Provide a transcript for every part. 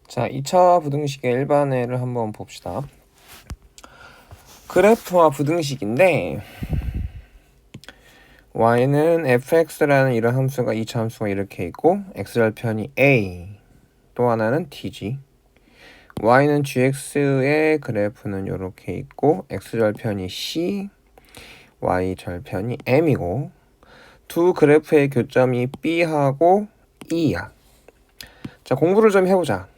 자, 2차 부등식의 일반회를 한번 봅시다. 그래프와 부등식인데 y는 fx라는 이런 함수가 2차 함수가 이렇게 있고 x절편이 a, 또 하나는 t지. y는 gx의 그래프는 이렇게 있고 x절편이 c, y절편이 m이고 두 그래프의 교점이 b하고 e야. 자, 공부를 좀 해보자.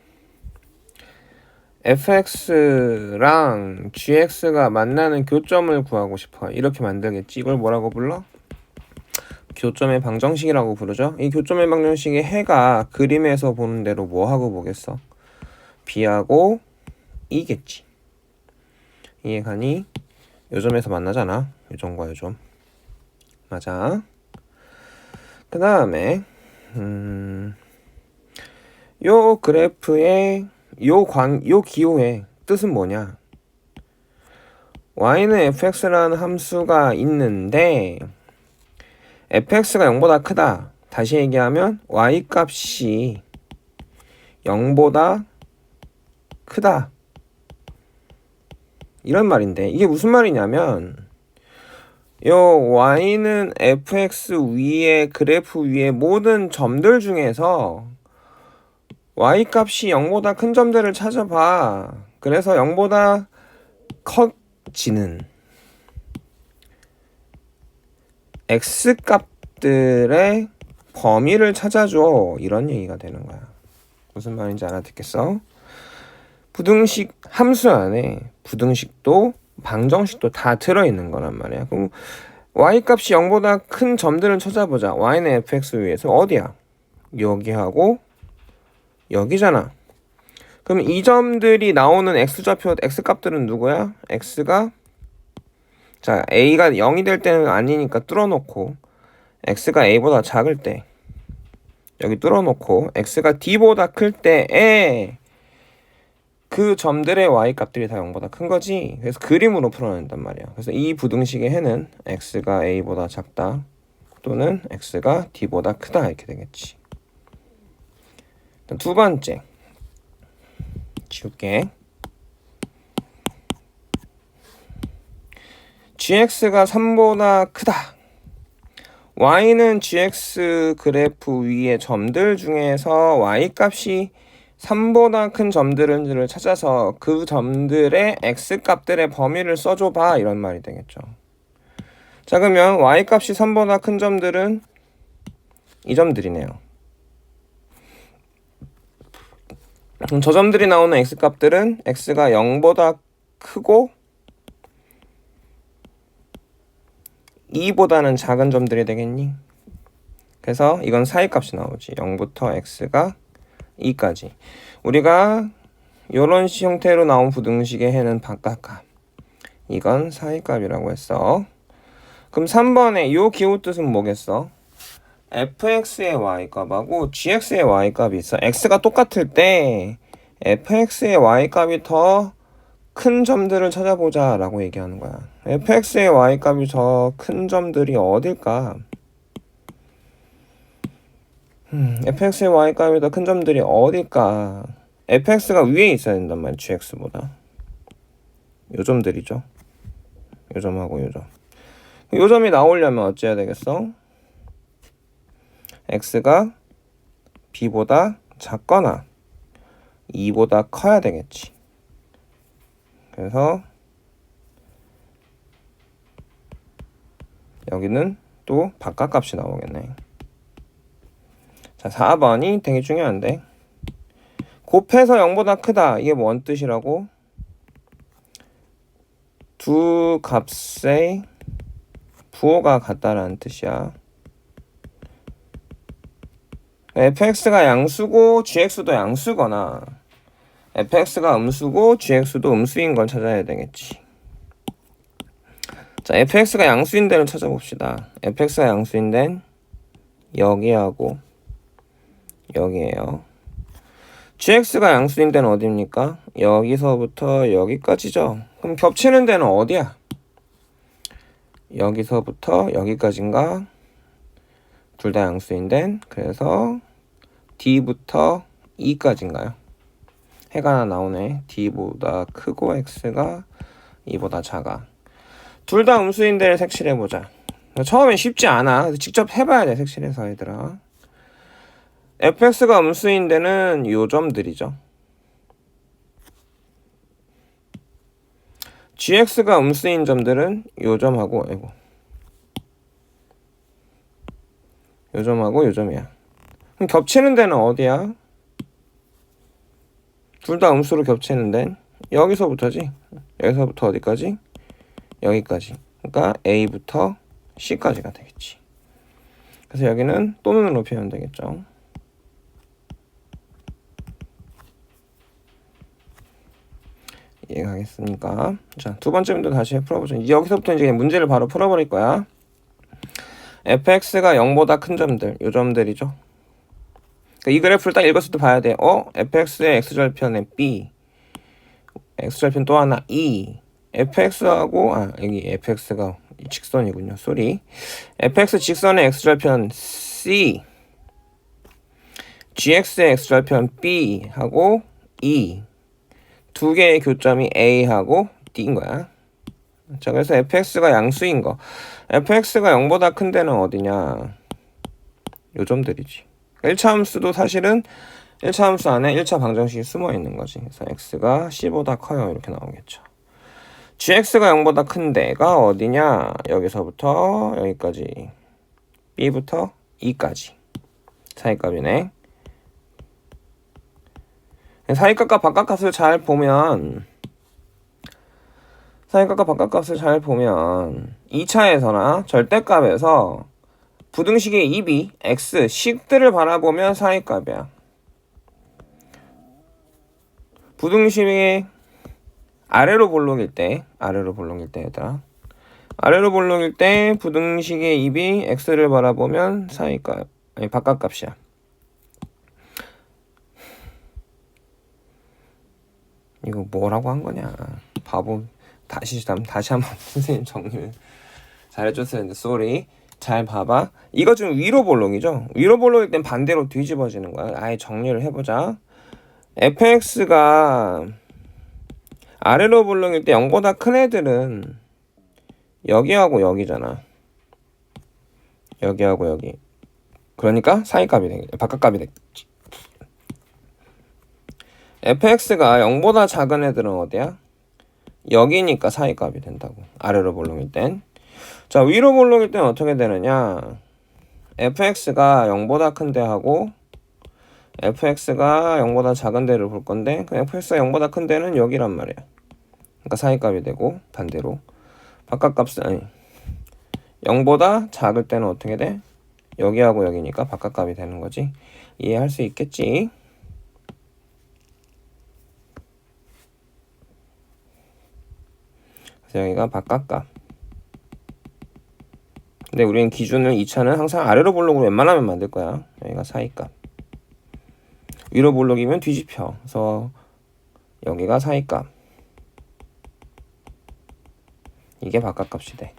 fx랑 gx가 만나는 교점을 구하고 싶어. 이렇게 만들겠지. 이걸 뭐라고 불러? 교점의 방정식이라고 부르죠. 이 교점의 방정식의 해가 그림에서 보는 대로 뭐하고 보겠어? b하고 e겠지. 이해가니? 요점에서 만나잖아. 요점과 요점. 맞아. 그 다음에 요 그래프의 요 기호의 뜻은 뭐냐? y는 fx라는 함수가 있는데 fx가 0보다 크다. 다시 얘기하면 y 값이 0보다 크다. 이런 말인데 이게 무슨 말이냐면 요 y는 fx 위에 그래프 위에 모든 점들 중에서 y 값이 0보다 큰 점들을 찾아봐. 그래서 0보다 커지는 x 값들의 범위를 찾아줘. 이런 얘기가 되는 거야. 무슨 말인지 알아듣겠어? 부등식 함수 안에 부등식도 방정식도 다 들어있는 거란 말이야. 그럼 y 값이 0보다 큰 점들을 찾아보자. y는 fx 위에서 어디야? 여기하고 여기잖아. 그럼 이 점들이 나오는 x좌표 x값들은 누구야? x가 자 a가 0이 될 때는 아니니까 뚫어놓고 x가 a보다 작을 때 여기 뚫어놓고 x가 d보다 클 때에 그 점들의 y값들이 다 0보다 큰 거지. 그래서 그림으로 풀어낸단 말이야. 그래서 이 부등식의 해는 x가 a보다 작다 또는 x가 d보다 크다 이렇게 되겠지. 두 번째 지울게. gx가 3보다 크다. y는 gx 그래프 위의 점들 중에서 y값이 3보다 큰 점들을 찾아서 그 점들의 x값들의 범위를 써줘봐. 이런 말이 되겠죠. 자, 그러면 y값이 3보다 큰 점들은 이 점들이네요. 저 점들이 나오는 x값들은 x가 0보다 크고 2보다는 작은 점들이 되겠니? 그래서 이건 사이값이 나오지. 0부터 x가 2까지. 우리가 이런 형태로 나온 부등식의 해는 바깥값. 이건 사이값이라고 했어. 그럼 3번에 요 기호 뜻은 뭐겠어? fx의 y값하고 gx의 y값이 있어. x가 똑같을 때 fx의 y값이 더 큰 점들을 찾아보자 라고 얘기하는 거야. fx의 y값이 더 큰 점들이 어딜까? fx의 y값이 더 큰 점들이 어딜까? fx가 위에 있어야 된단 말이야. gx보다. 요 점들이죠. 요 점하고 요 점. 요 점이 나오려면 어찌해야 되겠어? x가 b보다 작거나 2보다 커야 되겠지. 그래서 여기는 또 바깥값이 나오겠네. 자, 4번이 되게 중요한데 곱해서 0보다 크다. 이게 뭔 뜻이라고? 두 값의 부호가 같다라는 뜻이야. fx가 양수고 gx도 양수거나 fx가 음수고 gx도 음수인 걸 찾아야 되겠지. 자, fx가 양수인 데를 찾아봅시다. fx가 양수인 데는 여기하고 여기에요. gx가 양수인 데는 어디입니까? 여기서부터 여기까지죠. 그럼 겹치는 데는 어디야? 여기서부터 여기까지인가? 둘 다 양수인 데는 그래서 d부터 e까지인가요? 해가 하나 나오네. D보다 크고 X가 2보다 작아. 둘 다 음수인데 색칠해보자. 처음엔 쉽지 않아. 직접 해봐야 돼, 색칠해서 얘들아. fx가 음수인데는 요 점들이죠. gx가 음수인 점들은 요 점하고, 요 점하고 요 점이야. 그럼 겹치는 데는 어디야? 둘 다 음수로 겹치는 데는 여기서부터지. 여기서부터 어디까지? 여기까지. 그러니까 A부터 C까지가 되겠지. 그래서 여기는 또는으로 표현되면 되겠죠. 이해가겠습니까? 자, 두 번째 문제 다시 풀어보죠. 여기서부터 이제 문제를 바로 풀어버릴 거야. fx가 0보다 큰 점들, 요 점들이죠. 그러니까 이 그래프를 딱 읽었을 때 봐야 돼. fx의 x절편에 b, x절편 또 하나 e, fx하고 여기 fx가 직선이군요. 쏘리. fx 직선의 x절편 c, gx의 x절편 b 하고 e 두 개의 교점이 a하고 d인 거야. 자, 그래서 fx가 양수인 거. fx가 0보다 큰 데는 어디냐? 요 점들이지. 1차 함수도 사실은 1차 함수 안에 1차 방정식이 숨어 있는 거지. 그래서 x가 c보다 커요. 이렇게 나오겠죠. gx가 0보다 큰 데가 어디냐? 여기서부터 여기까지. b부터 e까지. 사이값이네. 사이값과 바깥값을 잘 보면 2차에서나 절대값에서 부등식의 입이 x, 식들을 바라보면 사이값이야. 부등식이 아래로 볼록일 때 얘들아. 아래로 볼록일 때 부등식의 입이 x를 바라보면 사이값, 바깥값이야. 이거 뭐라고 한 거냐? 바보. 다시 한번 선생님 정리를 잘해줬어야 했는데 쏘리. 잘 봐봐. 이거 지금 위로 볼록이죠? 위로 볼록일 땐 반대로 뒤집어지는 거야. 아예 정리를 해보자. fx가 아래로 볼록일 때 0보다 큰 애들은 여기하고 여기잖아. 여기하고 여기. 그러니까 사이값이 되겠지. 바깥값이 되겠지. fx가 0보다 작은 애들은 어디야? 여기니까 사이값이 된다고. 아래로 볼록일 땐. 자, 위로 볼록일 땐 어떻게 되느냐? fx가 0보다 큰 데하고 fx가 0보다 작은 데를 볼 건데 그 fx가 0보다 큰 데는 여기란 말이야. 그러니까 사이값이 되고 반대로 바깥값은 0보다 작을 때는 어떻게 돼? 여기하고 여기니까 바깥값이 되는 거지. 이해할 수 있겠지? 그래서 여기가 바깥값. 근데 우리는 기준을 2차는 항상 아래로 볼록으로 웬만하면 만들 거야. 여기가 사이값. 위로 볼록이면 뒤집혀. 그래서 여기가 사이값. 이게 바깥값이 돼.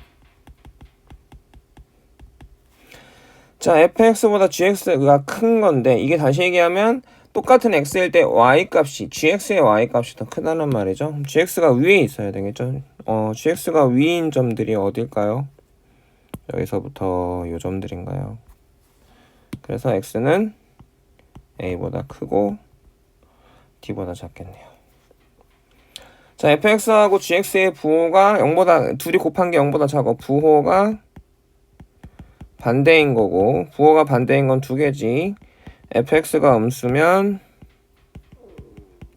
자, fx보다 gx가 큰 건데 이게 다시 얘기하면 똑같은 x일 때 y값이 gx의 y값이 더 크다는 말이죠. gx가 위에 있어야 되겠죠. gx가 위인 점들이 어딜까요? 여기서부터 요 점들인가요? 그래서 x는 a보다 크고 d보다 작겠네요. 자, fx하고 gx의 부호가 0보다 둘이 곱한 게 0보다 작고 부호가 반대인 거고 부호가 반대인 건 두 개지. fx가 음수면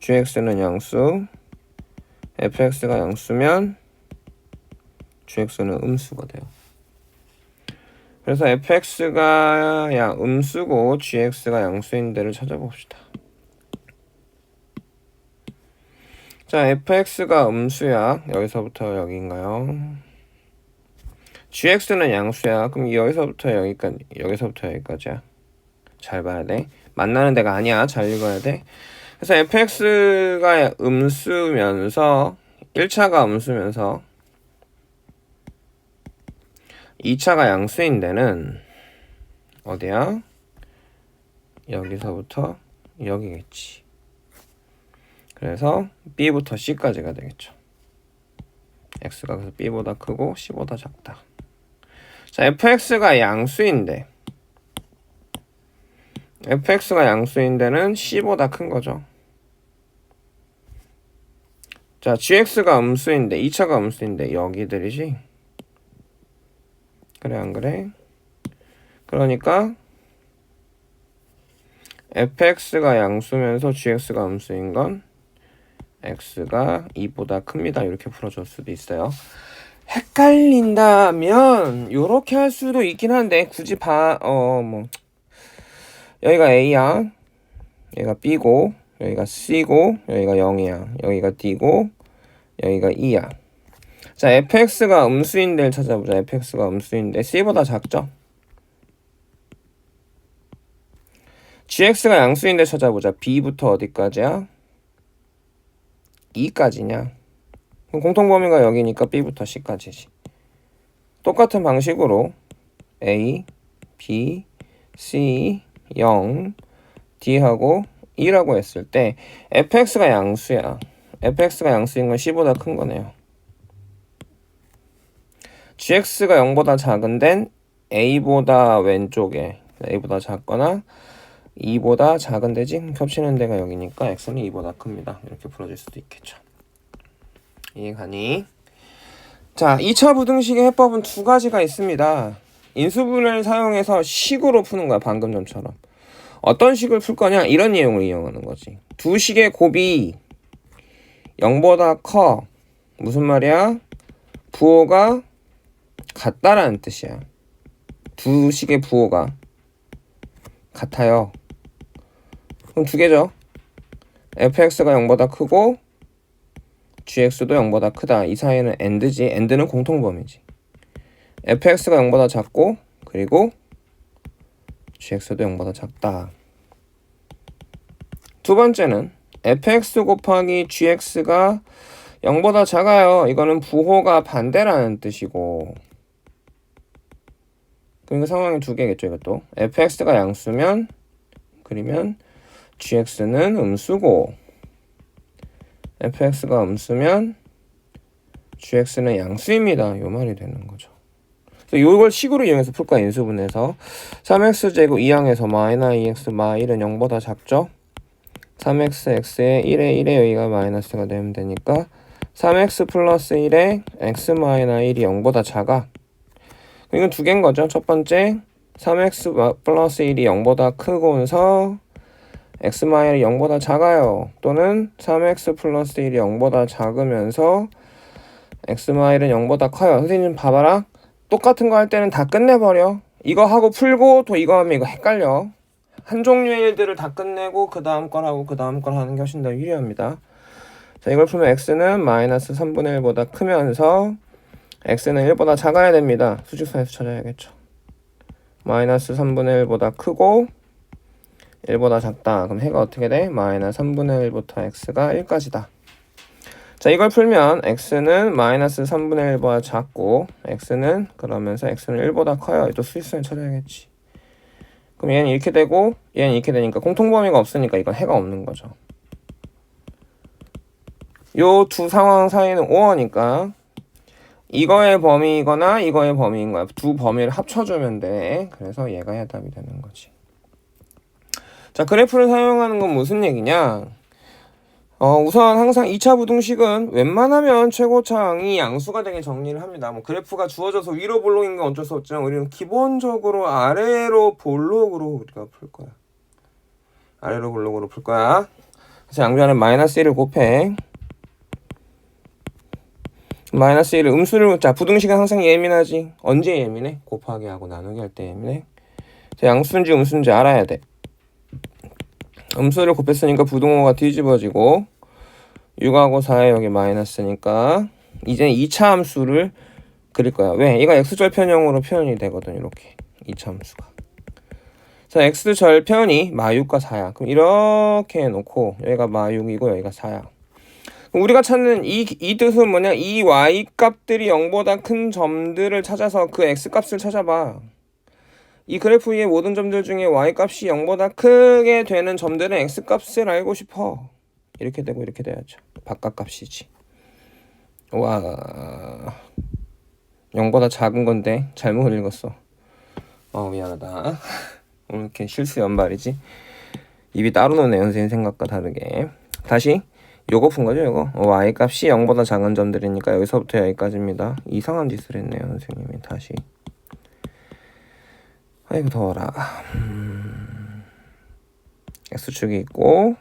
gx는 양수, fx가 양수면 gx는 음수가 돼요. 그래서 fx가 음수고 gx가 양수인 데를 찾아봅시다. 자, fx가 음수야. 여기서부터 여기인가요? gx는 양수야. 그럼 여기서부터 여기까지야. 잘 봐야 돼. 만나는 데가 아니야. 잘 읽어야 돼. 그래서 fx가 음수면서 1차가 음수면서 2차가 양수인 데는 어디야? 여기서부터 여기겠지. 그래서 B부터 C까지가 되겠죠. X가 그래서 B보다 크고 C보다 작다. 자, fx가 양수인데 fx가 양수인데는 C보다 큰 거죠. 자, gx가 음수인데 2차가 음수인데 여기들이지. 그래 안 그래? 그러니까 fx가 양수면서 gx가 음수인 건 x가 2보다 큽니다. 이렇게 풀어줄 수도 있어요. 헷갈린다면 요렇게 할 수도 있긴 한데 굳이 여기가 A야, 여기가 B고, 여기가 C고, 여기가 0이야, 여기가 D고, 여기가 E야. 자, fx가 음수인 데를 찾아보자. fx가 음수인데 C보다 작죠? gx가 양수인 데 찾아보자. B부터 어디까지야? 2까지냐? 그럼 공통범위가 여기니까 B부터 C까지지. 똑같은 방식으로 A, B, C, 0, D하고 E라고 했을 때 fx가 양수야. fx가 양수인 건 C보다 큰 거네요. gx가 0보다 작은 데는 A보다 왼쪽에 A보다 작거나 2보다 작은 데지. 겹치는 데가 여기니까 x는 2보다 큽니다. 이렇게 풀어줄 수도 있겠죠. 이해가니? 자, 2차 부등식의 해법은 두 가지가 있습니다. 인수분해를 사용해서 식으로 푸는 거야. 방금 전처럼. 어떤 식을 풀 거냐? 이런 내용을 이용하는 거지. 두 식의 곱이 0보다 커. 무슨 말이야? 부호가 같다라는 뜻이야. 두 식의 부호가 같아요. 그럼 두 개죠. fx가 0보다 크고 gx도 0보다 크다. 이 사이에는 and지. and는 공통범위지. fx가 0보다 작고 그리고 gx도 0보다 작다. 두 번째는 fx 곱하기 gx가 0보다 작아요. 이거는 부호가 반대라는 뜻이고, 그러니까 상황이 두 개겠죠. 이것도 fx가 양수면 그리면 gx는 음수고 fx가 음수면 gx는 양수입니다. 요 말이 되는 거죠. 그래서 요걸 식으로 이용해서 풀 거야. 인수분해에서 3x제곱 2항에서 마이너스 2x 마 1은 0보다 작죠. 3x x에 1에 1에 여기가 마이너스가 되면 되니까 3x 플러스 1에 x 마이너스 1이 0보다 작아. 이건 두 개인 거죠. 첫 번째 3x 플러스 1이 0보다 크고서 x 마이너스 0보다 작아요. 또는 3x 플러스 1이 0보다 작으면서 x 마이너스 0보다 커요. 선생님 봐봐라. 똑같은 거 할 때는 다 끝내버려. 이거 하고 풀고 또 이거 하면 이거 헷갈려. 한 종류의 일들을 다 끝내고 그 다음 걸 하고 그 다음 걸 하는 게 훨씬 더 유리합니다. 자, 이걸 풀면 x는 마이너스 3분의 1보다 크면서 x는 1보다 작아야 됩니다. 수직선에서 찾아야겠죠. 마이너스 3분의 1보다 크고 1보다 작다. 그럼 해가 어떻게 돼? 마이너스 3분의 1부터 x가 1까지다. 자, 이걸 풀면 x는 마이너스 3분의 1보다 작고 x는 그러면서 x는 1보다 커요. 또 수직선을 찾아야겠지. 그럼 얘는 이렇게 되고 얘는 이렇게 되니까 공통범위가 없으니까 이건 해가 없는 거죠. 요 두 상황 사이는 5어니까 이거의 범위이거나 이거의 범위인 거야. 두 범위를 합쳐주면 돼. 그래서 얘가 해답이 되는 거지. 자, 그래프를 사용하는 건 무슨 얘기냐? 우선 항상 2차 부등식은 웬만하면 최고차항이 양수가 되게 정리를 합니다. 뭐 그래프가 주어져서 위로 볼록인 건 어쩔 수 없지만 우리는 기본적으로 아래로 볼록으로 우리가 풀 거야. 아래로 볼록으로 풀 거야. 그래서 양변에 마이너스 1을 곱해. 마이너스 1을 음수를, 자, 부등식은 항상 예민하지. 언제 예민해? 곱하기 하고 나누기 할 때 예민해. 자, 양수인지 음수인지 알아야 돼. 음수를 곱했으니까 부등호가 뒤집어지고 6하고 4에 여기 마이너스니까 이제 2차 함수를 그릴 거야. 왜? 얘가 x절편형으로 표현이 되거든. 이렇게 2차 함수가. 자, x절편이 마6과 4야. 그럼 이렇게 해놓고 여기가 마6이고 여기가 4야. 우리가 찾는 이 뜻은 뭐냐? 이 y 값들이 0보다 큰 점들을 찾아서 그 x 값을 찾아봐. 이 그래프 위의 모든 점들 중에 y 값이 0보다 크게 되는 점들은 x 값을 알고 싶어. 이렇게 되고 이렇게 돼야죠. 바깥값이지. 와, 0보다 작은 건데 잘못 읽었어. 미안하다. 오늘 이렇게 실수 연발이지. 입이 따로 노네요, 선생님 생각과 다르게. 다시 요거 푼 거죠, 요거. y값이 0보다 작은 점들이니까 여기서부터 여기까지입니다. 이상한 짓을 했네요, 선생님이. 다시. 아이고 더워라. x축이 있고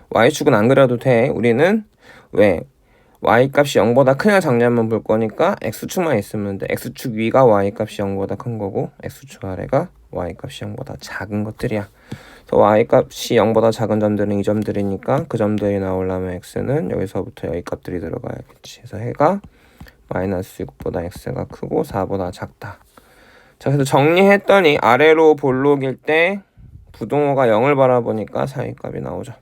y축은 안 그려도 돼. 우리는 왜 y값이 0보다 크냐 작냐만 볼 거니까 x축만 있으면 돼. x축 위가 y값이 0보다 큰 거고 x축 아래가 y값이 0보다 작은 것들이야. 그래서 y값이 0보다 작은 점들은 이 점들이니까 그 점들이 나오려면 x는 여기서부터 여기 값들이 들어가야겠지. 그래서 해가 마이너스 6보다 x가 크고 4보다 작다. 자, 그래서 정리했더니 아래로 볼록일 때 부동호가 0을 바라보니까 사이값이 나오죠.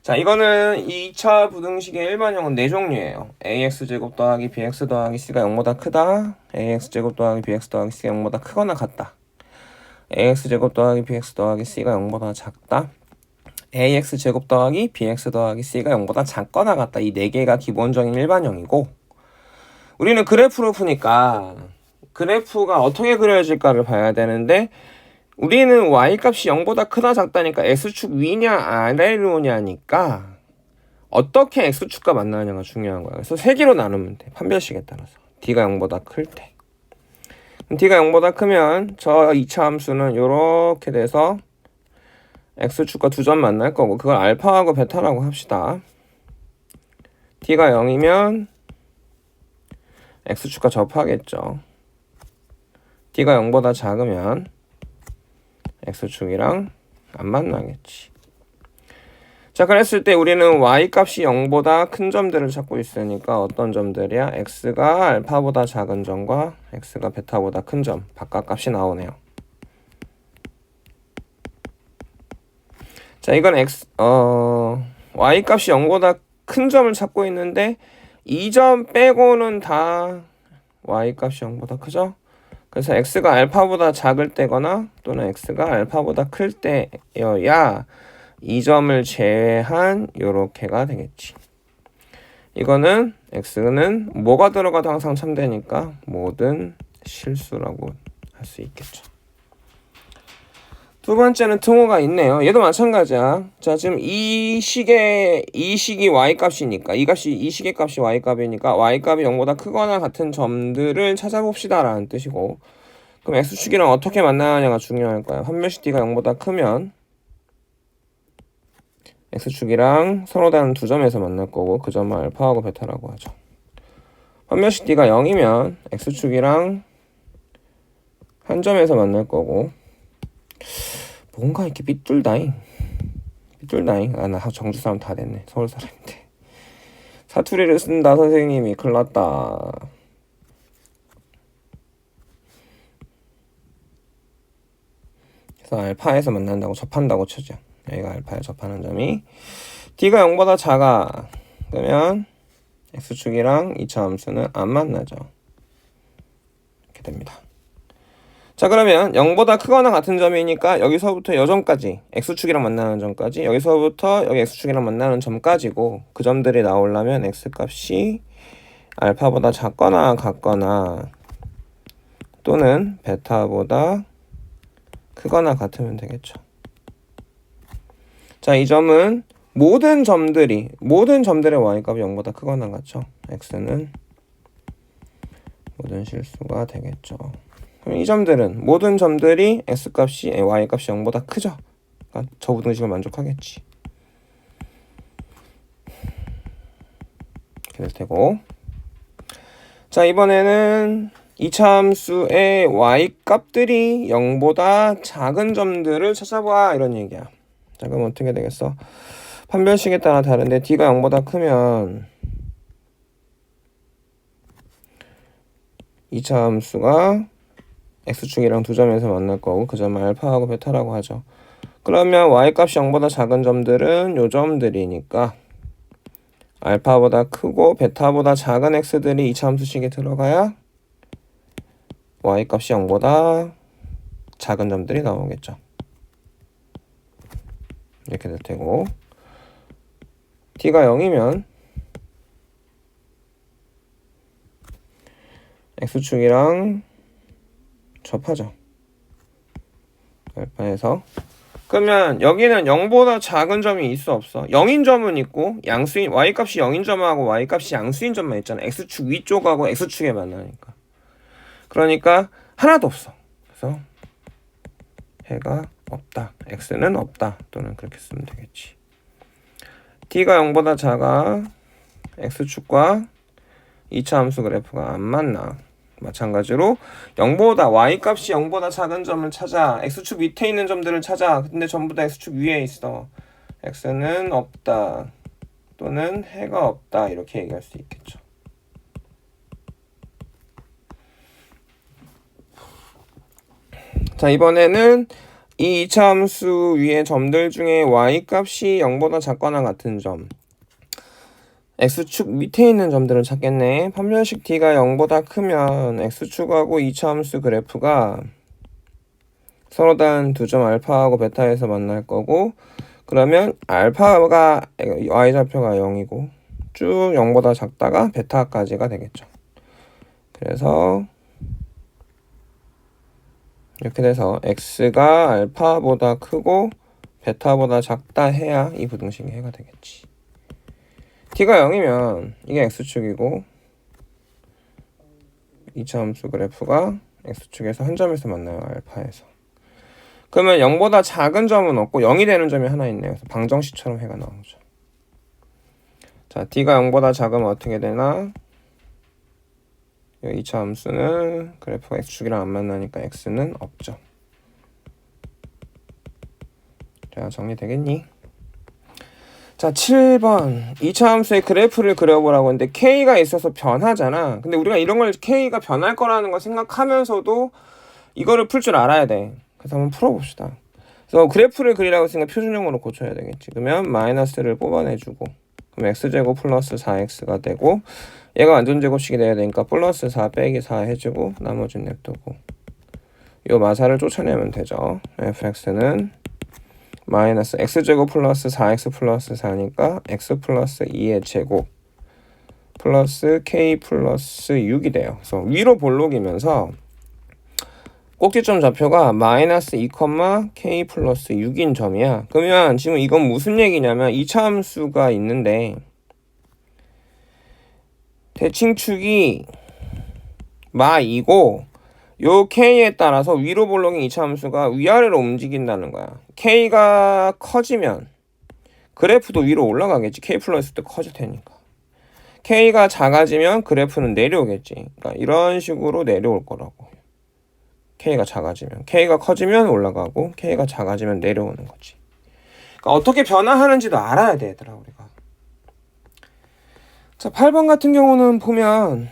자, 이거는 2차 부등식의 일반형은 4종류예요. ax제곱 더하기 bx 더하기 c가 0보다 크다. ax제곱 더하기 bx 더하기 c가 0보다 크거나 같다. ax제곱 더하기 bx 더하기 c가 0보다 작다. ax제곱 더하기 bx 더하기 c가 0보다 작거나 같다. 이 4개가 기본적인 일반형이고, 우리는 그래프로 푸니까 그래프가 어떻게 그려질까를 봐야 되는데, 우리는 y값이 0보다 크다 작다니까 x축 위냐 아래로냐니까 어떻게 x축과 만나느냐가 중요한 거야. 그래서 3개로 나누면 돼. 판별식에 따라서. d가 0보다 클 때. d가 0보다 크면 저 2차 함수는 이렇게 돼서 x축과 2점 만날 거고, 그걸 알파하고 베타라고 합시다. d가 0이면 x축과 접하겠죠. d가 0보다 작으면 x축이랑 안 만나겠지. 자, 그랬을 때 우리는 y값이 0보다 큰 점들을 찾고 있으니까 어떤 점들이야? x가 알파보다 작은 점과 x가 베타보다 큰 점, 바깥값이 나오네요. 자, 이건 y값이 0보다 큰 점을 찾고 있는데 이 점 빼고는 다 y값이 0보다 크죠? 그래서 x가 알파보다 작을 때거나 또는 x가 알파보다 클 때여야 이 점을 제외한 요렇게가 되겠지. 이거는 x는 뭐가 들어가도 항상 참되니까 모든 실수라고 할 수 있겠죠. 두 번째는 등호가 있네요. 얘도 마찬가지야. 자, 지금 이 식이 y값이니까 이 식의 값이 y값이니까 y값이 0보다 크거나 같은 점들을 찾아봅시다 라는 뜻이고, 그럼 x축이랑 어떻게 만나느냐가 중요할 거야. 판별식 d가 0보다 크면 x축이랑 서로 다른 2점에서 만날 거고 그 점을 알파하고 베타라고 하죠. 판별식 d가 0이면 x축이랑 한 점에서 만날 거고, 뭔가 이렇게 삐뚤다잉. 나 정주 사람 다 됐네. 서울 사람인데. 사투리를 쓴다 선생님이. 큰일 났다. 그래서 알파에서 만난다고 접한다고 쳐죠. 여기가 알파에 접하는 점이 d가 0보다 작아. 그러면 x축이랑 2차 함수는 안 만나죠. 이렇게 됩니다. 자, 그러면 0보다 크거나 같은 점이니까 여기서부터 이 점까지, x축이랑 만나는 점까지, 여기서부터 여기 x축이랑 만나는 점까지고, 그 점들이 나오려면 x값이 알파보다 작거나 같거나 또는 베타보다 크거나 같으면 되겠죠. 자, 이 점은 모든 점들의 y값이 0보다 크거나 같죠. x는 모든 실수가 되겠죠. 그럼 이 점들은 모든 점들이 y값이 0보다 크죠. 그러니까 저 부등식을 만족하겠지. 이렇게 될 테고, 자, 이번에는 2차 함수의 y값들이 0보다 작은 점들을 찾아봐 이런 얘기야. 자, 그럼 어떻게 되겠어? 판별식에 따라 다른데 d가 0보다 크면 2차 함수가 x축이랑 2점에서 만날 거고 그 점을 알파하고 베타라고 하죠. 그러면 y값이 0보다 작은 점들은 요 점들이니까 알파보다 크고 베타보다 작은 x들이 2차 함수식에 들어가야 y값이 0보다 작은 점들이 나오겠죠. 이렇게 될 테고, D가 0이면 X축이랑 접하죠. 알파에서. 그러면 여기는 0보다 작은 점이 있어 없어? 0인 점은 있고 양수인 y값이 0인 점하고 y값이 양수인 점만 있잖아. x축 위쪽하고 x축에 만나니까. 그러니까 하나도 없어. 그래서 해가 없다. x는 없다. 또는 그렇게 쓰면 되겠지. d가 0보다 작아. x축과 2차 함수 그래프가 안 맞나. 마찬가지로 0보다 y값이 0보다 작은 점을 찾아. x축 밑에 있는 점들을 찾아. 근데 전부 다 x축 위에 있어. x는 없다. 또는 해가 없다. 이렇게 얘기할 수 있겠죠. 자, 이번에는 이 2차 함수 위의 점들 중에 y값이 0보다 작거나 같은 점, x축 밑에 있는 점들을 찾겠네. 판별식 d가 0보다 크면 x축하고 2차 함수 그래프가 서로 다른 두 점 알파하고 베타에서 만날 거고, 그러면 알파가 y좌표가 0이고 쭉 0보다 작다가 베타까지가 되겠죠. 그래서 이렇게 돼서 x가 알파보다 크고 베타보다 작다 해야 이 부등식의 해가 되겠지. t가 0이면 이게 x축이고 2차 함수 그래프가 x축에서 한 점에서 만나요. 알파에서. 그러면 0보다 작은 점은 없고 0이 되는 점이 하나 있네요. 그래서 방정식처럼 해가 나오죠. 자, d가 0보다 작으면 어떻게 되나? 2차 함수는 그래프가 x축이랑 안 만나니까 x는 없죠. 자, 정리되겠니? 자, 7번 2차 함수의 그래프를 그려보라고 했는데 k가 있어서 변하잖아. 근데 우리가 이런 걸 k가 변할 거라는 걸 생각하면서도 이거를 풀 줄 알아야 돼. 그래서 한번 풀어봅시다. 그래서 그래프를 그리라고 했으니까 표준형으로 고쳐야 되겠지. 그러면 마이너스를 뽑아내주고, 그럼 x제곱 플러스 4x가 되고, 얘가 완전제곱식이 돼야 되니까 플러스 4 빼기 4 해주고 나머지는 냅두고 요 마사를 쫓아내면 되죠. fx는 마이너스 x제곱 플러스 4x 플러스 4니까 x 플러스 2의 제곱 플러스 k 플러스 6이 돼요. 그래서 위로 볼록이면서 꼭지점 좌표가 마이너스 2, k 플러스 6인 점이야. 그러면 지금 이건 무슨 얘기냐면 2차 함수가 있는데 대칭축이 마이고 요 k에 따라서 위로 볼록인 2차 함수가 위아래로 움직인다는 거야. k가 커지면 그래프도 위로 올라가겠지. k 플러스 때 커질 테니까. k가 작아지면 그래프는 내려오겠지. 그러니까 이런 식으로 내려올 거라고. k가 작아지면. k가 커지면 올라가고 k가 작아지면 내려오는 거지. 그러니까 어떻게 변화하는지도 알아야 돼, 얘들아, 우리가. 자, 8번 같은 경우는 보면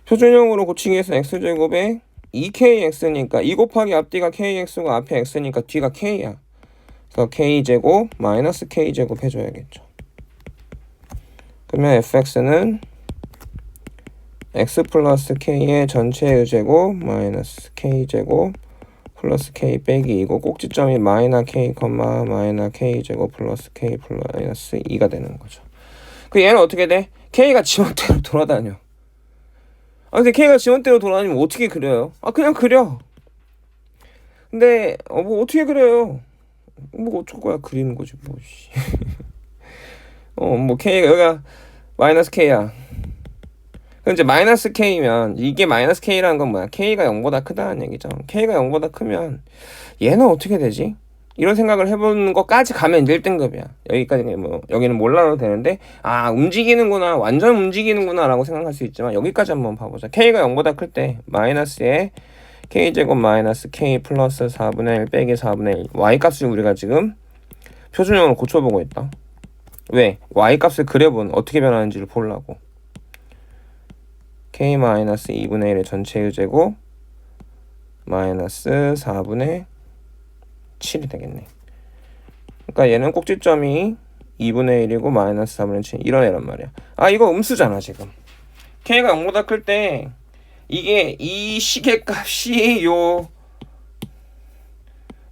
표준형으로 고치기 위해서 x제곱에 2kx니까 2 곱하기 앞뒤가 kx고 앞에 x니까 뒤가 k야. 그래서 k제곱 마이너스 k제곱 해줘야겠죠. 그러면 fx는 x 플러스 k의 전체의 제곱 마이너스 k제곱 플러스 k 빼기 2고 꼭지점이 마이너 k, 마이너 k제곱 플러스 k 플러스 2가 되는 거죠. 그 얘는 어떻게 돼? k가 지멋대로 돌아다녀. 근데 k가 지멋대로 돌아다니면 어떻게 그려요? 그냥 그려. 근데 뭐 어떻게 그려요? 뭐 어쩔 거야, 그리는 거지 뭐. 뭐 k가 여기가 마이너스 k야. 그럼 이제 마이너스 k면 이게 마이너스 k라는 건 뭐야? k가 0보다 크다는 얘기죠. k가 0보다 크면 얘는 어떻게 되지? 이런 생각을 해보는 것까지 가면 1등급이야. 여기까지 뭐 여기는 몰라도 되는데 움직이는구나, 완전 움직이는구나 라고 생각할 수 있지만 여기까지 한번 봐보자. k가 0보다 클 때 마이너스에 k제곱 마이너스 k 플러스 4분의 1 빼기 4분의 1 y값을 우리가 지금 표준형으로 고쳐보고 있다. 왜? y값을 그려본 어떻게 변하는지를 보려고. k 마이너스 2분의 1의 전체의 제곱 마이너스 4분의 7이 되겠네. 그러니까 얘는 꼭지점이 2분의 1이고 마이너스 4분의 7 이런 애란 말이야. 이거 음수잖아 지금. k가 0보다 클 때 이게 이 식의 값이 요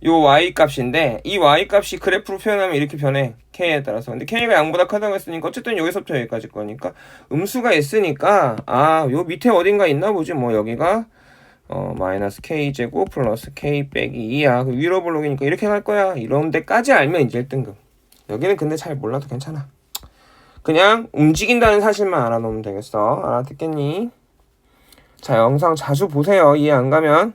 요 y 값인데 이 y 값이 그래프로 표현하면 이렇게 변해. k에 따라서. 근데 k가 0보다 크다고 했으니까 어쨌든 여기서부터 여기까지 거니까 음수가 있으니까 요 밑에 어딘가 있나 보지. 뭐 여기가 마이너스 k제곱 플러스 k 빼기 2야. 그 위로 볼록이니까 이렇게 갈 거야. 이런 데까지 알면 이제 1등급. 여기는 근데 잘 몰라도 괜찮아. 그냥 움직인다는 사실만 알아놓으면 되겠어. 알아듣겠니? 자, 영상 자주 보세요. 이해 안 가면.